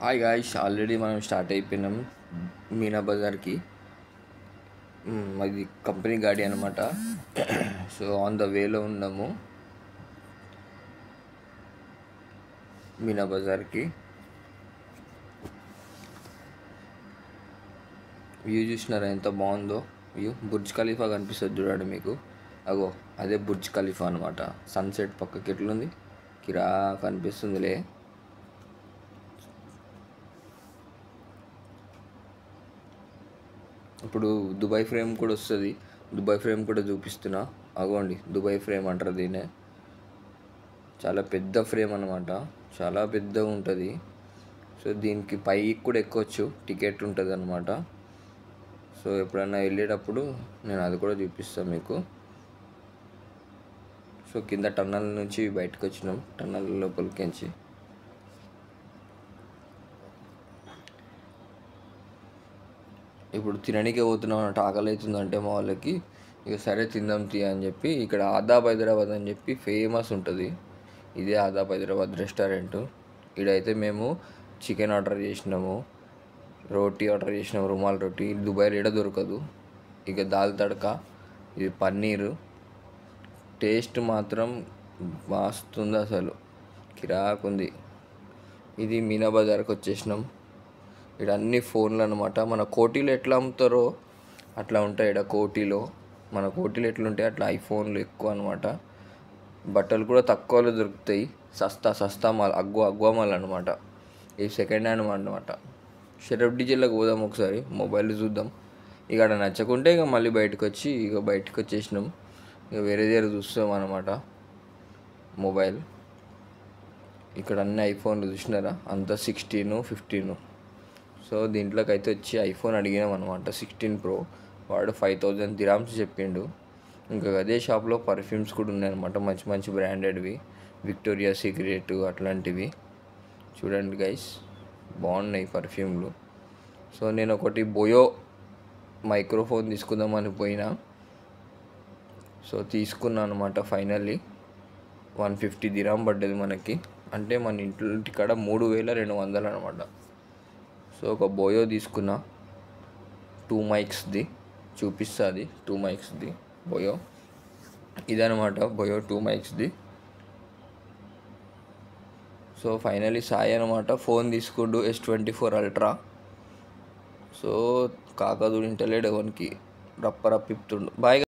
Hi guys, already మనం start అయిపోయినాం మీనా బజార్కి. అది కంపెనీ గాడి అనమాట. సో ఆన్ ద వేలో ఉన్నాము మీనా బజార్కి. వ్యూ చూసినారా ఎంత బాగుందో? వ్యూ బుర్జ్ ఖలీఫా కనిపిస్తుంది చూడండి మీకు. అగో అదే బుర్జ్ ఖలీఫా అనమాట. సన్సెట్ పక్కకి ఎట్లుంది, కిరా కనిపిస్తుందిలే. ఇప్పుడు దుబాయ్ ఫ్రేమ్ కూడా వస్తుంది. దుబాయ్ ఫ్రేమ్ కూడా చూపిస్తున్నా. అగోండి, దుబాయ్ ఫ్రేమ్ అంటారు దీన్నే. చాలా పెద్ద ఫ్రేమ్ అనమాట, చాలా పెద్దగా ఉంటుంది. సో దీనికి పైకి కూడా ఎక్కొచ్చు, టికెట్ ఉంటుంది అనమాట. సో ఎప్పుడైనా వెళ్ళేటప్పుడు నేను అది కూడా చూపిస్తాను మీకు. సో కింద టన్నల్ నుంచి బయటకు వచ్చినాం, టన్నల్ లోపలికించి. ఇప్పుడు తిననీకే పోతున్నాం అన్నట్టు. ఆకలి అవుతుందంటే మా వాళ్ళకి, ఇక సరే తిందాం అని చెప్పి ఇక్కడ ఆదాబ్ హైదరాబాద్ అని చెప్పి ఫేమస్ ఉంటుంది. ఇదే ఆదాబ్ హైదరాబాద్ రెస్టారెంట్. ఇక్కడైతే మేము చికెన్ ఆర్డర్ చేసినాము, రోటీ ఆర్డర్ చేసినాము, రుమాల్ రోటీ. దుబాయ్లో ఏడ దొరకదు. ఇక దాల్ తడక, ఇది పన్నీరు. టేస్ట్ మాత్రం మస్తుంది, అసలు కిరాకుంది. ఇది మీనా బజార్కి వచ్చేసినాం. ఇక్కడ అన్ని ఫోన్లు అనమాట. మన కోటీలో ఎట్లా అమ్ముతారో అట్లా ఉంటాయి ఇక్కడ కోటీలో. మన కోటీలో ఎట్లుంటాయి అట్లా ఐఫోన్లు ఎక్కువ అనమాట. బట్టలు కూడా తక్కువలో దొరుకుతాయి, సస్తా మాల్, అగ్వా మాల్ అనమాట. ఇది సెకండ్ హ్యాండ్ అనమాట. షరఫ్ డీజేలోకి పోదాం ఒకసారి, మొబైల్ చూద్దాం. ఇక్కడ నచ్చకుంటే ఇక మళ్ళీ బయటకు వచ్చేసినాం. ఇక వేరే దగ్గర చూస్తాం అనమాట మొబైల్. ఇక్కడ అన్ని ఐఫోన్లు చూసినారా, అంతా 16, 15. సో దీంట్లోకి అయితే వచ్చి ఐఫోన్ అడిగినాం అనమాట, 16 Pro. వాడు 5000 దిరామ్స్ చెప్పిండు. ఇంకా అదే షాప్లో పర్ఫ్యూమ్స్ కూడా ఉన్నాయన్నమాట, మంచి మంచి బ్రాండెడ్వి, విక్టోరియా సీక్రెట్ అట్లాంటివి. చూడండి గైస్, బాగున్నాయి పర్ఫ్యూమ్లు. సో నేను ఒకటి బోయో మైక్రోఫోన్ తీసుకుందామని పోయినా. సో తీసుకున్నాను అనమాట. ఫైనల్లీ 150 దిరామ్ పడ్డది మనకి. అంటే మన ఇంటికాడ 3200 అనమాట. సో ఒక బోయో తీసుకున్నా, 2 మైక్స్ది చూపిస్తుంది. 2 మైక్స్ది బోయో ఇదనమాట, బోయో 2 మైక్స్ది. సో ఫైనలీ సాయి అనమాట ఫోన్ తీసుకుంటూ S24 Ultra. సో కాకదూడు ఇంటలేడు, ఎవరికి రప్ప రప్పిస్తుండు. బాయ్.